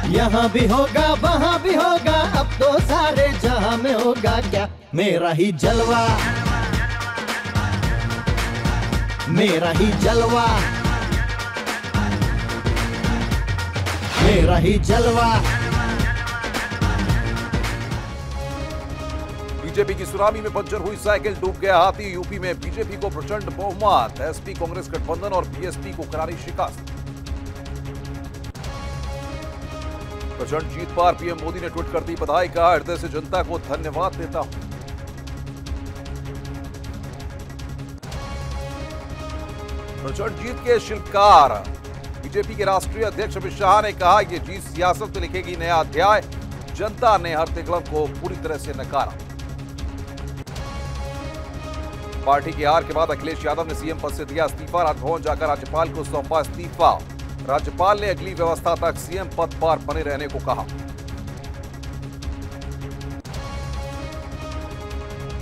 यहाँ भी होगा वहाँ भी होगा, अब तो सारे जहाँ में होगा क्या मेरा ही जलवा, मेरा ही जलवा, मेरा ही जलवा। बीजेपी की सुनामी में पंचर हुई साइकिल, डूब गया हाथी। यूपी में बीजेपी को प्रचंड बहुमत, एसपी कांग्रेस गठबंधन और बीएसपी को करारी शिकस्त। प्रचंड जीत पर पीएम मोदी ने ट्वीट कर दी बधाई, कहा हृदय से जनता को धन्यवाद देता हूं। प्रचंड जीत के शिल्पकार बीजेपी के राष्ट्रीय अध्यक्ष अमित शाह ने कहा, यह जीत सियासत में लिखेगी नया अध्याय, जनता ने हरतिकलम को पूरी तरह से नकारा। पार्टी की हार के बाद अखिलेश यादव ने सीएम पद से दिया इस्तीफा, राजभवन जाकर राज्यपाल को सौंपा इस्तीफा। राज्यपाल ने अगली व्यवस्था तक सीएम पद पर बने रहने को कहा।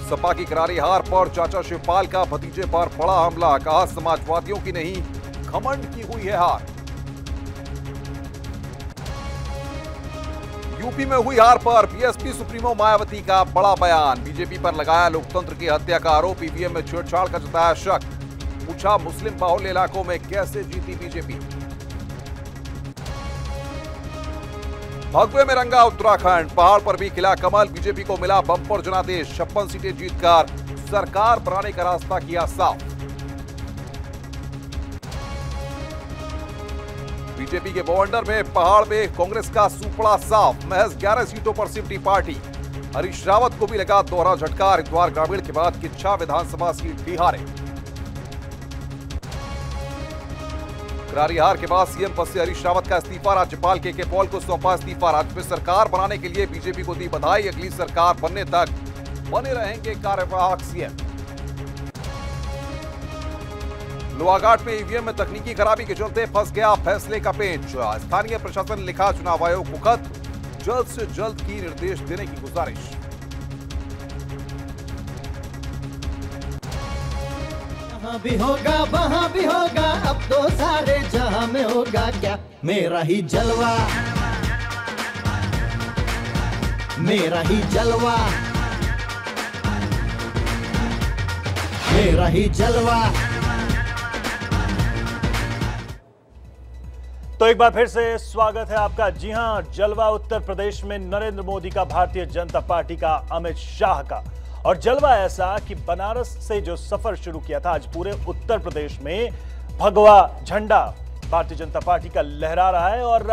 सपा की करारी हार पर चाचा शिवपाल का भतीजे पर बड़ा हमला, कहा समाजवादियों की नहीं घमंड की हुई है हार। यूपी में हुई हार पर बीएसपी सुप्रीमो मायावती का बड़ा बयान, बीजेपी पर लगाया लोकतंत्र की हत्या का आरोप, ईवीएम में छेड़छाड़ का जताया शक, पूछा मुस्लिम बाहुल्य इलाकों में कैसे जीती बीजेपी। भगवे में रंगा उत्तराखंड, पहाड़ पर भी खिला कमल, बीजेपी को मिला बंपर जनादेश, 56 सीटें जीतकर सरकार बनाने का रास्ता किया साफ। बीजेपी के बवंडर में पहाड़ में कांग्रेस का सुपड़ा साफ, महज 11 सीटों पर सिमटी पार्टी। हरीश रावत को भी लगा दोहरा झटका, हरिद्वार ग्रामीण के बाद किच्छा विधानसभा सीट भी हारे। करारी हार के बाद सीएम पद से हरीश रावत का इस्तीफा, राज्यपाल के पॉल को सौंपा इस्तीफा। राज्य में सरकार बनाने के लिए बीजेपी को दी बधाई, अगली सरकार बनने तक बने रहेंगे कार्यवाहक सीएम। लोहाघाट में ईवीएम में तकनीकी खराबी के चलते फंस गया फैसले का पेच, स्थानीय प्रशासन ने लिखा चुनाव आयोग को खत, जल्द से जल्द की निर्देश देने की गुजारिश। यहाँ भी होगा वहाँ भी होगा, अब तो सारे जहाँ में होगा क्या मेरा ही जलवा, मेरा ही जलवा, मेरा ही जलवा। तो एक बार फिर से स्वागत है आपका। जी हां, जलवा उत्तर प्रदेश में नरेंद्र मोदी का, भारतीय जनता पार्टी का, अमित शाह का। और जलवा ऐसा कि बनारस से जो सफर शुरू किया था, आज पूरे उत्तर प्रदेश में भगवा झंडा भारतीय जनता पार्टी का लहरा रहा है और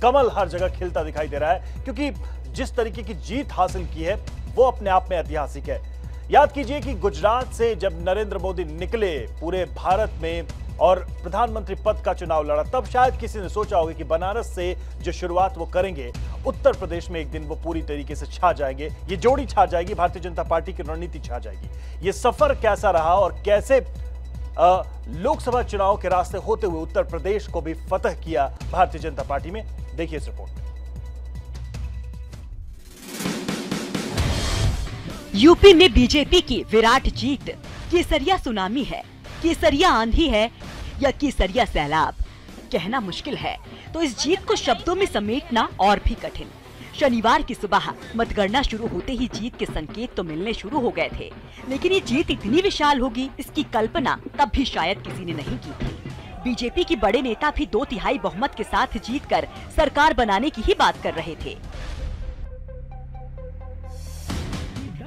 कमल हर जगह खिलता दिखाई दे रहा है, क्योंकि जिस तरीके की जीत हासिल की है वो अपने आप में ऐतिहासिक है। याद कीजिए कि गुजरात से जब नरेंद्र मोदी निकले पूरे भारत में और प्रधानमंत्री पद का चुनाव लड़ा, तब शायद किसी ने सोचा होगा कि बनारस से जो शुरुआत वो करेंगे, उत्तर प्रदेश में एक दिन वो पूरी तरीके से छा जाएंगे, ये जोड़ी छा जाएगी, भारतीय जनता पार्टी की रणनीति छा जाएगी। ये सफर कैसा रहा और कैसे लोकसभा चुनाव के रास्ते होते हुए उत्तर प्रदेश को भी फतह किया भारतीय जनता पार्टी में, देखिए इस रिपोर्ट। यूपी में बीजेपी की विराट जीत, केसरिया सुनामी है, केसरिया आंधी है या केसरिया सैलाब, कहना मुश्किल है। तो इस जीत को शब्दों में समेटना और भी कठिन। शनिवार की सुबह मतगणना शुरू होते ही जीत के संकेत तो मिलने शुरू हो गए थे, लेकिन ये जीत इतनी विशाल होगी, इसकी कल्पना तब भी शायद किसी ने नहीं की थी। बीजेपी के बड़े नेता भी 2/3 बहुमत के साथ जीतकर सरकार बनाने की ही बात कर रहे थे,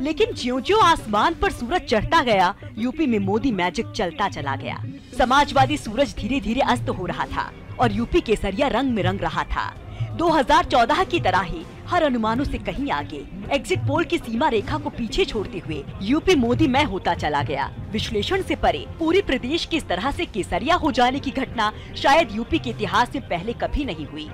लेकिन ज्यों-ज्यों आसमान पर सूरज चढ़ता गया, यूपी में मोदी मैजिक चलता चला गया। समाजवादी सूरज धीरे धीरे अस्त हो रहा था और यूपी केसरिया रंग में रंग रहा था। 2014 की तरह ही हर अनुमानों से कहीं आगे, एग्जिट पोल की सीमा रेखा को पीछे छोड़ते हुए यूपी मोदी मय होता चला गया। विश्लेषण से परे पूरे प्रदेश की इस तरह से केसरिया हो जाने की घटना शायद यूपी के इतिहास में पहले कभी नहीं हुई।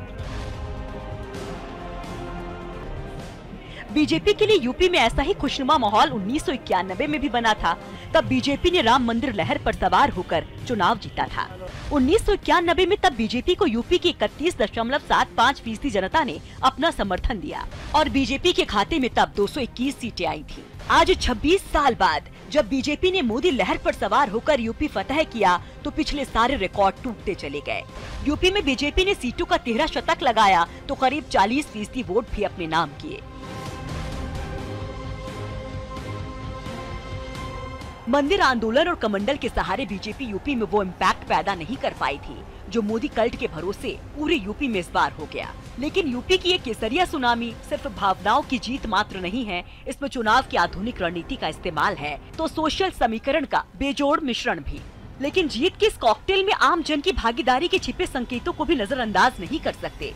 बीजेपी के लिए यूपी में ऐसा ही खुशनुमा माहौल 1991 में भी बना था। तब बीजेपी ने राम मंदिर लहर पर सवार होकर चुनाव जीता था। 1991 में तब बीजेपी को यूपी की 31.75% जनता ने अपना समर्थन दिया और बीजेपी के खाते में तब 221 सीटें आई थी। आज 26 साल बाद जब बीजेपी ने मोदी लहर पर सवार होकर यूपी फतह किया तो पिछले सारे रिकॉर्ड टूटते चले गए। यूपी में बीजेपी ने सीटों का 13 शतक लगाया तो करीब 40% वोट भी अपने नाम किए। मंदिर आंदोलन और कमंडल के सहारे बीजेपी यूपी में वो इम्पैक्ट पैदा नहीं कर पाई थी जो मोदी कल्ट के भरोसे पूरे यूपी में इस बार हो गया। लेकिन यूपी की ये केसरिया सुनामी सिर्फ भावनाओं की जीत मात्र नहीं है, इसमें चुनाव की आधुनिक रणनीति का इस्तेमाल है तो सोशल समीकरण का बेजोड़ मिश्रण भी। लेकिन जीत के इस कॉकटेल में आम जन की भागीदारी के छिपे संकेतों को भी नजरअंदाज नहीं कर सकते।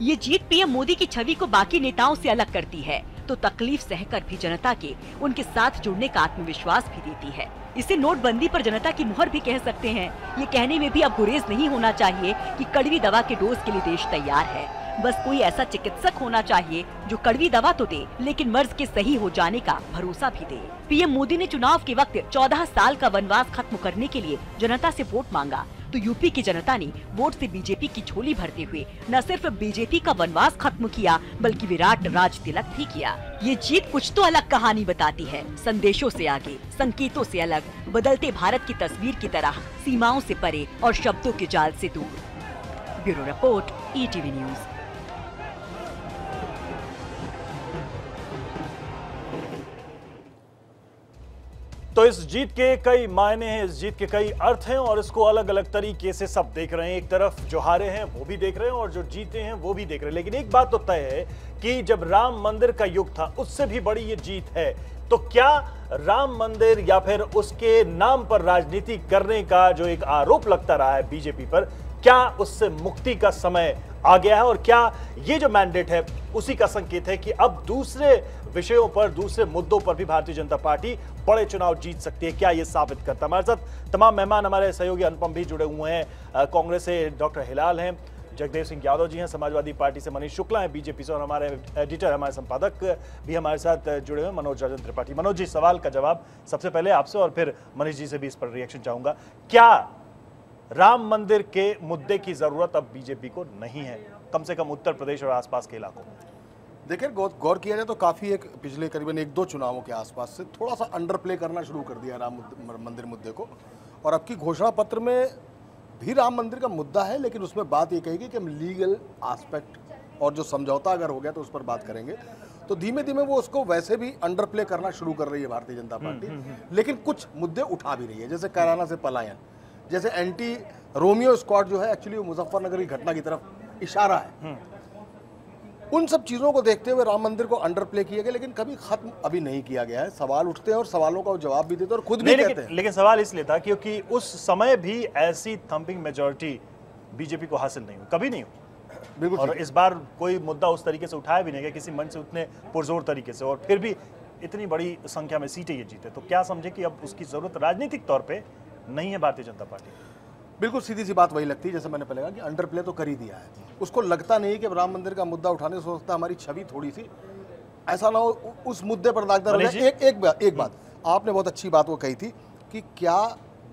ये जीत पीएम मोदी की छवि को बाकी नेताओं से अलग करती है तो तकलीफ सहकर भी जनता के उनके साथ जुड़ने का आत्मविश्वास भी देती है। इसे नोटबंदी पर जनता की मुहर भी कह सकते हैं। ये कहने में भी अब गुरेज नहीं होना चाहिए कि कड़वी दवा के डोज के लिए देश तैयार है। बस कोई ऐसा चिकित्सक होना चाहिए जो कड़वी दवा तो दे लेकिन मर्ज के सही हो जाने का भरोसा भी दे। पीएम मोदी ने चुनाव के वक्त 14 साल का वनवास खत्म करने के लिए जनता से वोट मांगा तो यूपी की जनता ने वोट से बीजेपी की झोली भरते हुए न सिर्फ बीजेपी का वनवास खत्म किया बल्कि विराट राज तिलक भी किया। ये जीत कुछ तो अलग कहानी बताती है, संदेशों से आगे, संकेतों से अलग, बदलते भारत की तस्वीर की तरह, सीमाओं से परे और शब्दों के जाल से दूर। Bureau report, ETV news. तो इस जीत के कई मायने हैं, इस जीत के कई अर्थ हैं और इसको अलग अलग तरीके से सब देख रहे हैं। एक तरफ जो हारे हैं वो भी देख रहे हैं और जो जीते हैं वो भी देख रहे हैं। लेकिन एक बात तो तय है कि जब राम मंदिर का युग था उससे भी बड़ी ये जीत है। तो क्या राम मंदिर या फिर उसके नाम पर राजनीति करने का जो एक आरोप लगता रहा है बीजेपी पर, क्या उससे मुक्ति का समय आ गया है और क्या ये जो मैंडेट है उसी का संकेत है कि अब दूसरे विषयों पर, दूसरे मुद्दों पर भी भारतीय जनता पार्टी बड़े चुनाव जीत सकती है? क्या ये साबित करता है? हमारे साथ तमाम मेहमान, हमारे सहयोगी अनुपम भी जुड़े हुए हैं। कांग्रेस से डॉक्टर हिलाल हैं, जगदेव सिंह यादव जी हैं, समाजवादी पार्टी से मनीष शुक्ला हैं, बीजेपी से, और हमारे एडिटर, हमारे संपादक भी हमारे साथ जुड़े हुए हैं, मनोज राजन त्रिपाठी। मनोज जी, सवाल का जवाब सबसे पहले आपसे और फिर मनीष जी से भी इस पर रिएक्शन चाहूंगा। क्या राम मंदिर के मुद्दे की जरूरत अब बीजेपी को नहीं है, कम से कम उत्तर प्रदेश और आसपास के इलाकों में? देखिए, गौर किया जाए तो काफ़ी एक पिछले करीबन 1-2 चुनावों के आसपास से थोड़ा सा अंडर प्ले करना शुरू कर दिया राम मंदिर मुद्दे को। और अब की घोषणा पत्र में भी राम मंदिर का मुद्दा है, लेकिन उसमें बात ये कहेगी कि हम लीगल एस्पेक्ट और जो समझौता अगर हो गया तो उस पर बात करेंगे। तो धीमे धीमे वो उसको वैसे भी अंडर प्ले करना शुरू कर रही है भारतीय जनता पार्टी। लेकिन कुछ मुद्दे उठा भी रही है, जैसे कैराना से पलायन, जैसे एंटी रोमियो स्क्वाड जो है, एक्चुअली वो मुजफ्फरनगर की घटना की तरफ इशारा है। उन सब चीज़ों को देखते हुए राम मंदिर को अंडर प्ले किया गया, लेकिन कभी खत्म अभी नहीं किया गया है। सवाल उठते हैं और सवालों का जवाब भी देते हैं और खुद भी कहते हैं। लेकिन सवाल इसलिए था क्योंकि उस समय भी ऐसी थंपिंग मेजॉरिटी बीजेपी को हासिल नहीं हुई, कभी नहीं हुई। बिल्कुल। और इस बार कोई मुद्दा उस तरीके से उठाया भी नहीं गया किसी मंच से उतने पुरजोर तरीके से, और फिर भी इतनी बड़ी संख्या में सीटें ये जीते। तो क्या समझे कि अब उसकी जरूरत राजनीतिक तौर पर नहीं है भारतीय जनता पार्टी? बिल्कुल सीधी सी बात वही लगती है, जैसे मैंने पहले कहा कि अंडर प्ले तो कर ही दिया है। उसको लगता नहीं कि राम मंदिर का मुद्दा उठाने से हो सकता है हमारी छवि थोड़ी सी ऐसा ना हो, उस मुद्दे पर दागदार हो जाए। एक बात आपने बहुत अच्छी बात वो कही थी कि क्या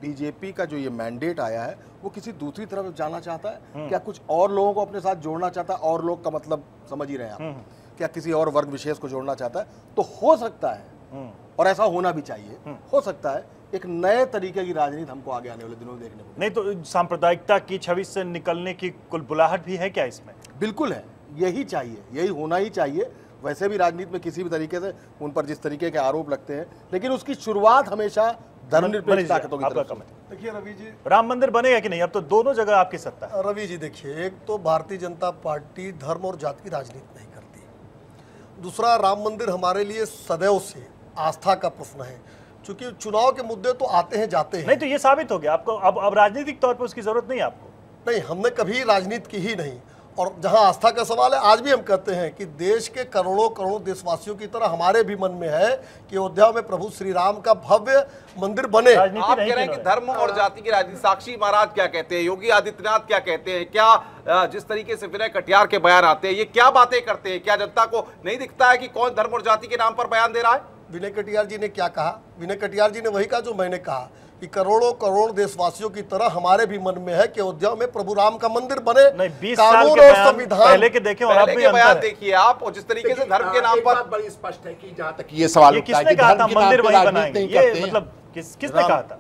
बीजेपी का जो ये मैंडेट आया है वो किसी दूसरी तरफ जाना चाहता है, क्या कुछ और लोगों को अपने साथ जोड़ना चाहता है? और लोग का मतलब समझ ही रहे हैं आप, क्या किसी और वर्ग विशेष को जोड़ना चाहता है? तो हो सकता है, और ऐसा होना भी चाहिए, हो सकता है एक नए तरीके की राजनीति हमको आगे आने वाले दिनों में देखने को। नहीं तो सांप्रदायिकता की छवि से निकलने की कुलबुलाहट भी है क्या इसमें? बिल्कुल है, यही चाहिए, यही होना ही चाहिए। वैसे भी राजनीति में किसी भी तरीके से उन पर जिस तरीके के आरोप लगते हैं, लेकिन उसकी शुरुआत हमेशा धर्मनिरपेक्ष ताकतों की तरफ से। देखिए रवि जी, राम मंदिर बनेगा कि नहीं? अब तो दोनों जगह आपकी सत्ता है। रवि जी देखिए, एक तो भारतीय जनता पार्टी धर्म और जाति की राजनीति नहीं करती, दूसरा राम मंदिर हमारे लिए सदैव से आस्था का प्रश्न है, क्योंकि चुनाव के मुद्दे तो आते हैं जाते हैं। नहीं तो ये साबित हो गया आपको अब राजनीतिक तौर पर उसकी जरूरत नहीं है आपको? नहीं, हमने कभी राजनीति की ही नहीं। और जहां आस्था का सवाल है, आज भी हम कहते हैं कि देश के करोड़ों करोड़ों देशवासियों की तरह हमारे भी मन में है कि अयोध्या में प्रभु श्री राम का भव्य मंदिर बने। आप कह रहे हैं कि धर्म और जाति की राजनीति। साक्षी महाराज क्या कहते हैं, योगी आदित्यनाथ क्या कहते हैं, क्या जिस तरीके से विनय कटियार के बयान आते हैं, ये क्या बातें करते हैं? क्या जनता को नहीं दिखता है कि कौन धर्म और जाति के नाम पर बयान दे रहा है? विनय कटियार जी ने क्या कहा? विनय कटियार जी ने वही कहा जो मैंने कहा कि करोड़ों करोड़ देशवासियों की तरह हमारे भी मन में है कि अयोध्या में प्रभु राम का मंदिर बने। नहीं, 20 साल कानून के और बयान संविधान पहले के देखें और अब भी अंतर है। देखिए आप, और जिस तरीके से धर्म के नाम पर बड़ी स्पष्ट है कि जहां तक ये सवाल ये उठता है किसने कि कहा धर्म था के नाम मंदिर पे वहीं राजनीति बनाएंगे, नहीं ये करते हैं। मतलब किसने कहा था?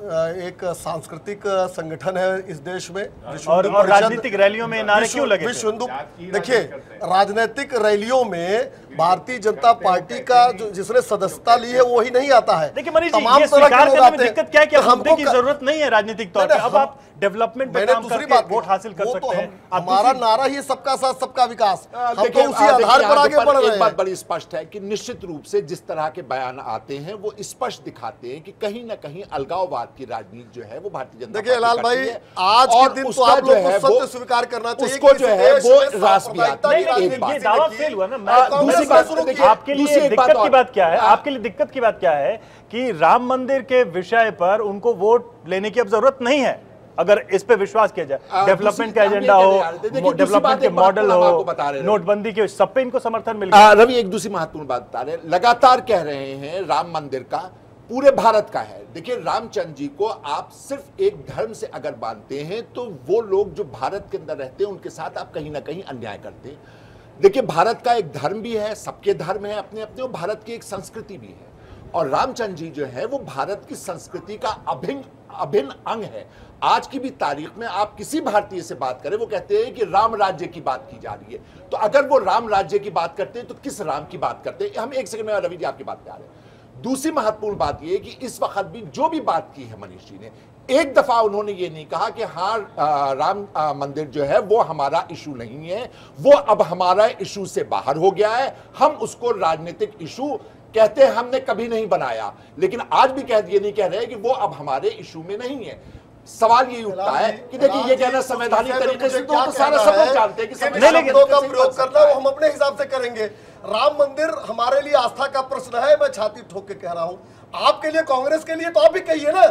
एक सांस्कृतिक संगठन है इस देश में, विश्व और हिंदू परिषद। राजनीतिक रैलियों में नारे क्यों लगे थे? विश्व हिंदू, देखिए राजनीतिक रैलियों में भारतीय जनता पार्टी का जो जिसने सदस्यता ली है वो ही नहीं आता है। देखिए मनीष जी, तमाम ये तरह के स्वीकार लोग करने में आते हैं। दिक्कत क्या है कि तो अब मुद्दे की हमको जरूरत नहीं है राजनीतिक तौर पे। अब आप डेवलपमेंट पे मैंने काम दूसरी करके बात वोट हासिल कर वो सकते तो हैं। आप हमारा दूसरी- नारा ही सबका साथ सबका विकास, हम तो देखिए, उसी आधार पर आगे बढ़ रहे एक बात हैं। बड़ी स्पष्ट है कि निश्चित रूप से जिस तरह के बयान आते हैं वो स्पष्ट दिखाते हैं कि कहीं ना कहीं अलगाववाद की राजनीति जो है वो भारतीय जनता देखिए पार्टी लाल करती भाई, है। आज और के दिन तो उसका आप जो लोग है को वो- सत्य स्वीकार करना चाहिए उसको कि जो इस है देश वो में राष्ट्रवादिता नहीं, की लेकिन एक बात। ये दावा फेल हुआ ना। मैं दूसरी दूसरी बात बात देखिए, आपके लिए दूसरी एक बात दिक्कत की और- बात क्या है? आपके लिए दिक्कत की बात क्या है कि राम मंदिर के विषय पर उनको वोट लेने की अब जरूरत नहीं है, अगर इस पे विश्वास किया जाए। डेवलपमेंट का एजेंडा हो, डेवलपमेंट के मॉडल हो, नोटबंदी के, सब पे इनको समर्थन मिल गया। रवि एक दूसरी महत्वपूर्ण बात बता रहे हैं, लगातार कह रहे हैं राम मंदिर का पूरे भारत का है। देखिए रामचंद्र जी को आप सिर्फ एक धर्म से अगर बांधते हैं तो वो लोग जो भारत के अंदर रहते हैं उनके साथ आप कहीं ना कहीं अन्याय करते हैं। देखिए भारत का एक धर्म भी है, सबके धर्म है अपने अपने, और भारत की एक संस्कृति भी है, और रामचंद्र जी जो है वो भारत की संस्कृति का अभिन्न अंग है। आज की भी तारीख में आप किसी भारतीय से बात करें वो कहते हैं कि राम राज्य की बात की जा रही है। तो अगर वो राम राज्य की बात करते हैं तो किस राम की बात करते हैं? हम एक सेकंड में रवि जी आपकी बात पे आ रहे हैं। दूसरी महत्वपूर्ण बात यह है कि इस वक्त भी जो भी बात की है मनीष जी ने, एक दफा उन्होंने ये नहीं कहा कि हाँ राम मंदिर जो है वो हमारा इशू नहीं है, वो अब हमारा इशू से बाहर हो गया है, हम उसको राजनीतिक इशू कहते हैं, हमने कभी नहीं बनाया। लेकिन आज भी ये नहीं कह रहे कि वो अब हमारे इशू में नहीं है। सवाल यही उठता है कि देखिए ये कहना संवैधानिक तरीके से तो सारा सब लोग जानते हैं कि शब्दों का प्रयोग करना वो हम अपने हिसाब से करेंगे। राम मंदिर हमारे लिए आस्था का प्रश्न है, मैं छाती ठोक के कह रहा हूं। आपके लिए, कांग्रेस के लिए तो आप भी कहिए ना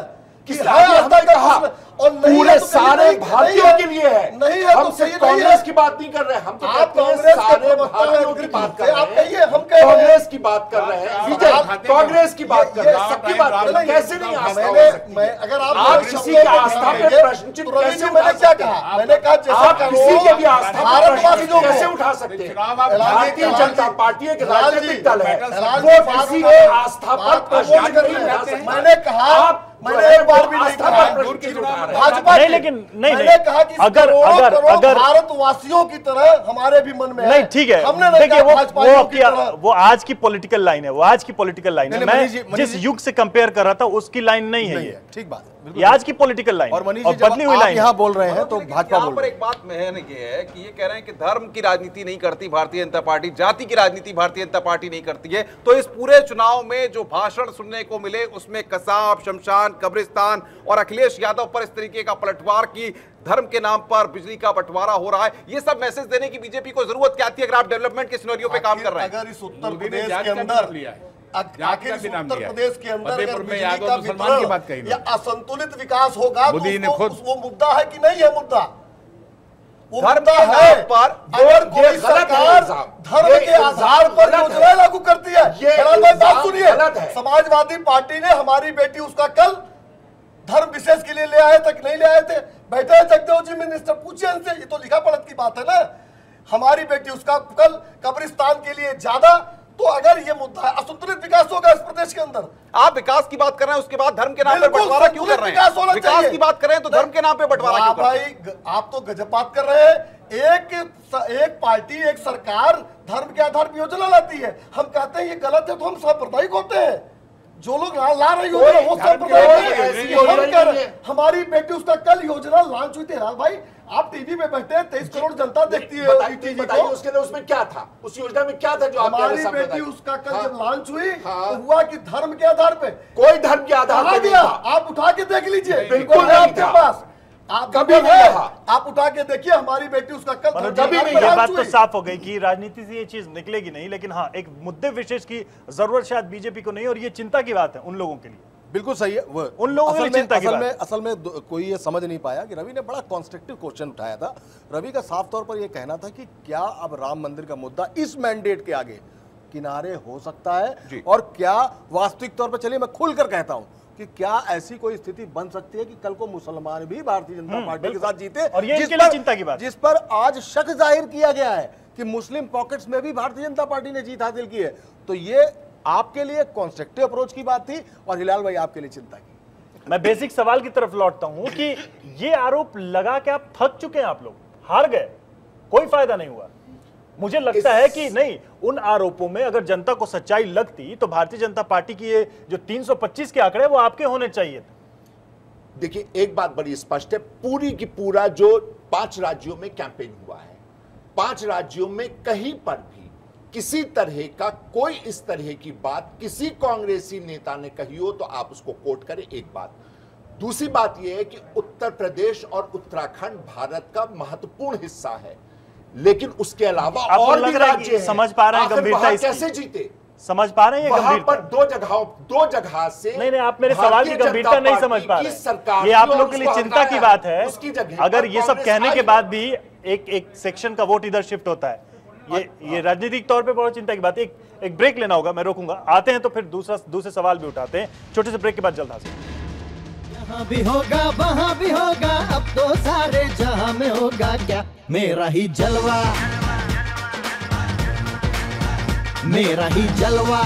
कि है आस्था का प्रश्न, और नहीं पूरे है तो सारे भारतीयों के लिए है। नहीं है हम तो सही कांग्रेस की बात नहीं कर रहे हैं, हम तो आप कहते हैं कांग्रेस के सारे प्रवक्ता हैं, भारतीयों की बात कर रहे आप हैं। कहिए, हम कह रहे हैं कांग्रेस की बात कर रहे हैं, विजय कांग्रेस की बात कर रहे हैं, सबकी बात कर रहे हैं। कैसे नहीं आस्था हो सकती है? अगर आप किसी की आस्था पे प्रश्न चिन्ह कैसे उठा मैंने क्या सकते हैं? कहा? मैंने कहा जैसे आप किसी के भी आस्था पर प्रश्न भारतवासियों कैसे को उठा सकते हैं? भारतीय भारतीय जनता पार्टी एक राजनीतिक दल है, वो वो किसी की आस्था पर प्रश्न नहीं उठा सकता। मैंने कहा, आप मैंने एक बार भी नहीं आस्था कहा पर प्रश्न क्यों उठा रहे हैं? भाजपा नहीं, की- लेकिन नहीं, मैंने नहीं। कहा कि अगर- करोड़ों अगर- करोड़ अगर- भारतवासियों की तरह हमारे भी मन में है। नहीं ठीक है, हमने नहीं देखिए कहा भाजपाइयों की तरह। वो आज की पॉलिटिकल लाइन है, वो आज की पॉलिटिकल लाइन है। नहीं, मैं मनीष जी- मनीष जिस जी- युग से कंपेयर कर रहा था उसकी लाइन नहीं है नहीं ये। है, ठीक बात है, ये बिल्कुल। आज की पॉलिटिकल लाइन और है, मनीष और जी जब बदली हुई आप लाइन है। यहाँ बोल रहे हैं तो लेकिन भाजपा यहाँ बोल पर रही एक बात महन ये है कि ये कह रहे हैं कि धर्म की राजनीति नहीं करती भारतीय जनता पार्टी, जाति की राजनीति भारतीय जनता पार्टी नहीं करती है। तो इस पूरे चुनाव में जो भाषण सुनने को मिले उसमें कसाब, शमशान, कब्रिस्तान और अखिलेश यादव पर इस तरीके का पलटवार की धर्म के नाम पर बिजली का बंटवारा हो रहा है, ये सब मैसेज देने की बीजेपी को जरूरत क्या थी अगर आप डेवलपमेंट के सिनेरियो पे काम कर रहे हैं? अगर इस उत्तर मोदी ने प्रदेश जात के का अंदर नाम लिया है। आखिर इस का भी नाम उत्तर लिया है। प्रदेश के अंदर फतेहपुर अगर में बिजली यादव का मुसलमान की बात कही वितरण या असंतुलित विकास होगा तो मोदी ने उसको- खुद- वो मुद्दा है कि नहीं है मुद्दा? वो धर्म मुद्दा के है नाम पर अगर ये कोई गलत है सरकार इल्जाम। धर्म ये के आधार इल्जाम पर गलत योजनाएं है। लागू करती है। ये हेलाल भाई बात इल्जाम सुनिए, गलत है। समाजवादी पार्टी ने हमारी बेटी उसका कल धर्म विशेष के लिए ले आए तक नहीं ले आए थे, बैठे हैं जगदेव जी मिनिस्टर, पूछिए इनसे, ये तो लिखा पढ़त की बात है ना। हमारी बेटी उसका कल कब्रिस्तान के लिए ज्यादा, तो अगर ये मुद्दा है असंतुलित विकास होगा इस प्रदेश के अंदर। आप विकास की बात कर रहे हैं, उसके बाद धर्म के नाम पे बिल्कुल बंटवारा क्यों कर रहे विकास होना हैं? विकास चाहिए। की बात कर रहे हैं तो धर्म के नाम पे बंटवारा क्यों कर रहे हैं? भाई आप तो गजब बात कर रहे हैं। एक पार्टी, एक सरकार धर्म के आधार पर योजना लाती है, हम कहते हैं ये गलत है तो हम सांप्रदायिक होते हैं। जो लोग ला रहे योजना वो सांप्रदायिक ऐसी है। हम योजना कह रहे नहीं हैं, हमारी बेटी उसका कल योजना लॉन्च हुई थी। हेलाल भाई आप टीवी पे बैठे हैं, 23 करोड़ जनता देखती है टीवी बताइए को। उसके लिए उसमें क्या था, उस योजना में क्या था जो आप कह रहे हमारी हैं बेटी सांप्रदायिक? उसका कल हाँ। जब लॉन्च हुई हाँ। तो हुआ कि धर्म के आधार पे कोई धर्म के आधार कहा पर नहीं गया, था। आप उठा के देख लीजिए, बिल्कुल है नहीं आपके था। पास, आप कभी है, नहीं रहा। आप उठा के देखिए हमारी बेटी उसका कल मनोज धर्म जी, के आधार ये पर बात लॉन्च तो हुई। साफ हो गई कि राजनीति से ये चीज निकलेगी नहीं, लेकिन हाँ एक मुद्दे विशेष की जरूरत शायद बीजेपी को नहीं, और ये चिंता की बात है उन लोगों के लिए। बिल्कुल सही है। वो उन लोगों के लिए चिंता की बात है। असल में कोई ये समझ नहीं पाया कि रवि ने बड़ा कॉन्स्ट्रक्टिव क्वेश्चन उठाया था। रवि का साफ तौर पर यह कहना था कि क्या अब राम मंदिर का मुद्दा इस मैंडेट के आगे किनारे हो सकता है, और क्या वास्तविक तौर पर, चलिए मैं खुलकर कहता हूं, कि क्या ऐसी कोई स्थिति बन सकती है कि कल को मुसलमान भी भारतीय जनता पार्टी के साथ जीते, और ये इनके लिए चिंता की बात, जिस पर आज शक जाहिर किया गया है कि मुस्लिम पॉकेट्स में भी भारतीय जनता पार्टी ने जीत हासिल की है। तो ये आपके लिए कॉन्स्ट्रक्टिव अप्रोच की बात थी और हिलाल भाई आपके लिए चिंता की। मैं बेसिक सवाल की तरफ लौटता हूं कि ये आरोप लगा के आप थक चुके हैं, आप लोग हार गए, कोई फायदा नहीं हुआ। मुझे लगता है कि नहीं, उन आरोपों में अगर जनता को सच्चाई लगती तो भारतीय जनता पार्टी की ये जो 325 के आंकड़े वो आपके होने चाहिए थे। देखिए, एक बात बड़ी स्पष्ट है, पूरी की पूरा जो 5 राज्यों में कैंपेन हुआ है, 5 राज्यों में कहीं पर भी किसी तरह का कोई इस तरह की बात किसी कांग्रेसी नेता ने कही हो तो आप उसको कोट करें, एक बात। दूसरी बात यह है कि उत्तर प्रदेश और उत्तराखंड भारत का महत्वपूर्ण हिस्सा है, लेकिन उसके अलावा और भी राज्य हैं। समझ पा रहे हैं गंभीरता इसकी? कैसे जीते, समझ पा रहे हैं वहां पर दो जगह से नहीं, आप मेरे सवाल की गंभीरता नहीं समझ पा रहे। ये आप लोगों के लिए चिंता की बात है। अगर ये सब कहने के बाद भी एक सेक्शन का वोट इधर शिफ्ट होता है, ये राजनीतिक तौर पे बहुत चिंता की बात है। एक ब्रेक लेना होगा, मैं रोकूंगा, आते हैं तो फिर दूसरे सवाल भी उठाते हैं। छोटे से ब्रेक के बाद जल्द हाजिर। यहाँ भी होगा वहाँ भी होगा, अब तो सारे जहां में होगा क्या मेरा ही जलवा, मेरा ही जलवा,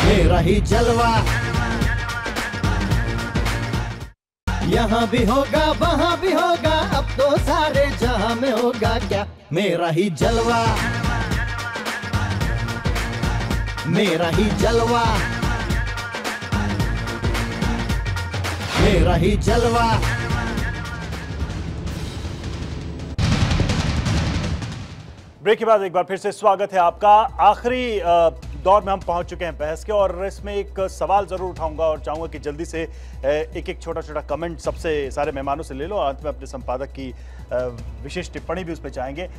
मेरा ही जलवा। यहाँ भी होगा वहाँ भी होगा, अब तो सारे जहां में होगा क्या मेरा ही जलवा, मेरा ही जलवा, मेरा ही जलवा। ब्रेक के बाद एक बार फिर से स्वागत है आपका। आखिरी दौर में हम पहुंच चुके हैं बहस के, और इसमें एक सवाल जरूर उठाऊंगा और चाहूंगा कि जल्दी से एक छोटा कमेंट सबसे सारे मेहमानों से ले लो। अंत में अपने संपादक की विशेष टिप्पणी भी उस पर चाहेंगे।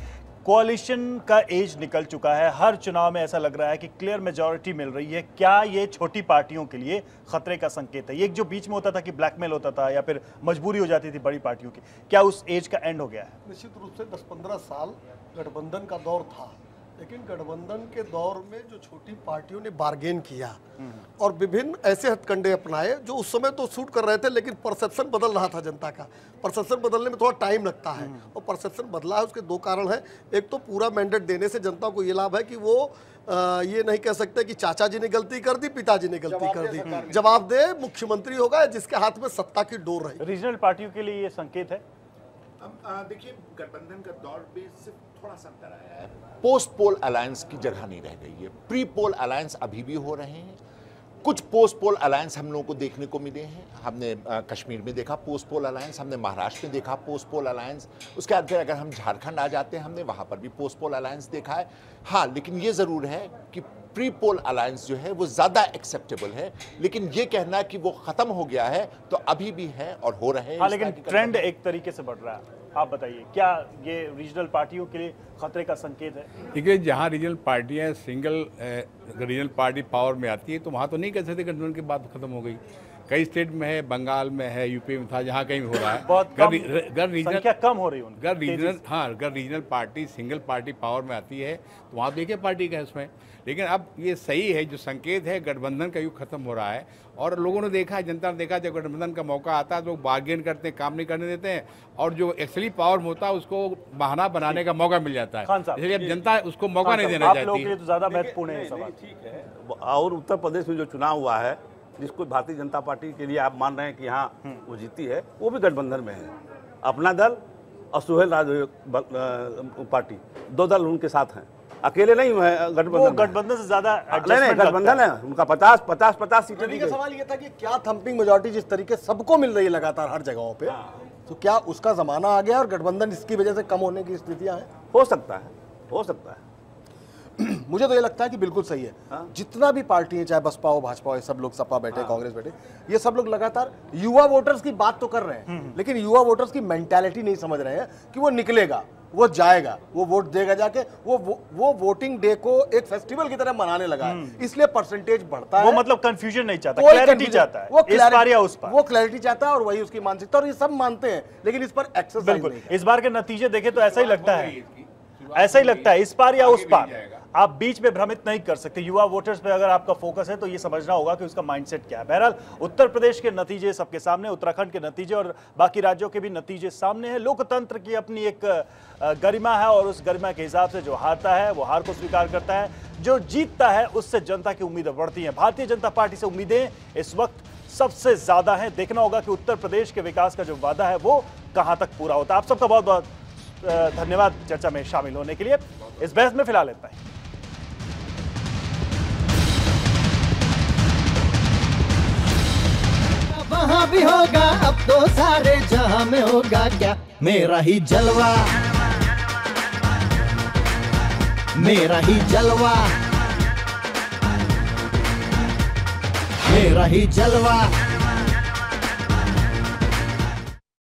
कोalition का एज निकल चुका है, हर चुनाव में ऐसा लग रहा है कि क्लियर मेजॉरिटी मिल रही है। क्या ये छोटी पार्टियों के लिए खतरे का संकेत है? ये जो बीच में होता था कि ब्लैकमेल होता था या फिर मजबूरी हो जाती थी बड़ी पार्टियों की, क्या उस एज का एंड हो गया है? निश्चित रूप से 10-15 साल गठबंधन का दौर था, लेकिन गठबंधन के दौर में जो छोटी पार्टियों ने बार्गेन किया और विभिन्न ऐसे हथकंडे अपनाए जो उस समय तो सूट कर रहे थे, लेकिन परसेप्शन बदल रहा था जनता का। परसेप्शन बदलने में थोड़ा टाइम लगता है, और परसेप्शन बदला है, उसके 2 कारण हैं। एक तो पूरा मैंडेट देने से जनता को ये लाभ है कि वो ये नहीं कह सकते कि चाचा जी ने गलती कर दी, पिताजी ने गलती कर दी। जवाब दे मुख्यमंत्री होगा जिसके हाथ में सत्ता की डोर रही। रीजनल पार्टियों के लिए ये संकेत है। देखिए, गठबंधन का दौर में सिर्फ थोड़ा सा अंतर आया है, पोस्ट पोल अलायंस की जगह नहीं रह गई है। प्री पोल अलायंस अभी भी हो रहे हैं, कुछ पोस्ट पोल अलायंस हम लोगों को देखने को मिले हैं। हमने कश्मीर में देखा पोस्ट पोल अलायंस, हमने महाराष्ट्र में देखा पोस्ट पोल अलायंस, उसके बाद फिर अगर हम झारखंड आ जाते हैं, हमने वहां पर भी पोस्ट पोल अलायंस देखा है। हाँ, लेकिन ये जरूर है कि प्री पोल अलायंस जो है वो ज्यादा एक्सेप्टेबल है, लेकिन ये कहना कि वो खत्म हो गया है तो अभी भी है और हो रहे हैं। हाँ, लेकिन ट्रेंड एक तरीके से बढ़ रहा है। आप बताइए, क्या ये रीजनल पार्टियों के लिए खतरे का संकेत है? देखिए, जहाँ रीजनल पार्टियाँ रीजनल पार्टी पावर में आती है तो वहाँ तो नहीं कह सकते गठबंधन की बात खत्म हो गई। कई स्टेट में है, बंगाल में है, यूपी में था, जहाँ कहीं हो रहा है। बहुत संख्या कम हो रही है उनकी। अगर regional party single party power में आती है तो वहाँ देखिए पार्टी का है उसमें। लेकिन अब ये सही है, जो संकेत है गठबंधन का युग खत्म हो रहा है, और लोगों ने देखा है, जनता ने देखा, जब गठबंधन का मौका आता है तो लोग बार्गेन करते हैं, काम नहीं करने देते हैं, और जो एक्चुअली पावर में होता है उसको बहाना बनाने का मौका मिल जाता है। इसलिए अब जनता उसको मौका नहीं देना चाहती। आप लोगों के लिए तो ज्यादा महत्वपूर्ण है ये सवाल। ठीक है, और उत्तर प्रदेश में जो चुनाव हुआ है, जिसको भारतीय जनता पार्टी के लिए आप मान रहे हैं कि हाँ वो जीती है, वो भी गठबंधन में है। अपना दल और सुहेल पार्टी, 2 दल उनके साथ हैं, अकेले नहीं है गठबंधन। गठबंधन से ज्यादा नहीं, गठबंधन है उनका 50 सीटें। का सवाल ये था कि क्या थंपिंग मेजॉरिटी जिस तरीके सबको मिल रही है लगातार हर जगहों पे, तो क्या उसका जमाना आ गया और गठबंधन इसकी वजह से कम होने की स्थितियां हैं? हो सकता है। मुझे तो ये लगता है कि बिल्कुल सही है। जितना भी पार्टी है, चाहे बसपा हो, भाजपा हो, सब लोग, सपा बैठे, कांग्रेस बैठे, ये सब लोग लगातार युवा वोटर्स की बात तो कर रहे हैं, लेकिन युवा वोटर्स की मेंटालिटी नहीं समझ रहे हैं कि वो निकलेगा, वो जाएगा, वो वोट देगा जाके, वो वोटिंग डे को एक फेस्टिवल की तरह मनाने लगा है, इसलिए परसेंटेज बढ़ता है। वो मतलब कंफ्यूजन नहीं चाहता, क्लैरिटी चाहता है, इस बार या उस बार। वो क्लैरिटी चाहता है और वही उसकी मानसिकता, और ये सब मानते हैं, लेकिन इस पर एक्सरसाइज नहीं है। इस बार के नतीजे देखे तो ऐसा ही लगता है, इस बार या उस बार। आप बीच में भ्रमित नहीं कर सकते। युवा वोटर्स पे अगर आपका फोकस है तो ये समझना होगा कि उसका माइंडसेट क्या है। बहरहाल उत्तर प्रदेश के नतीजे सबके सामने, उत्तराखंड के नतीजे और बाकी राज्यों के भी नतीजे सामने हैं। लोकतंत्र की अपनी एक गरिमा है और उस गरिमा के हिसाब से जो हारता है वो हार को स्वीकार करता है, जो जीतता है उससे जनता की उम्मीदें बढ़ती हैं। भारतीय जनता पार्टी से उम्मीदें इस वक्त सबसे ज्यादा हैं। देखना होगा कि उत्तर प्रदेश के विकास का जो वादा है वो कहां तक पूरा होता है। आप सबका बहुत बहुत धन्यवाद चर्चा में शामिल होने के लिए। इस बहस में फिलहाल इतना ही। वहां भी होगा अब तो सारे जहां में होगा क्या, मेरा ही जलवा, मेरा ही जलवा, मेरा ही जलवा।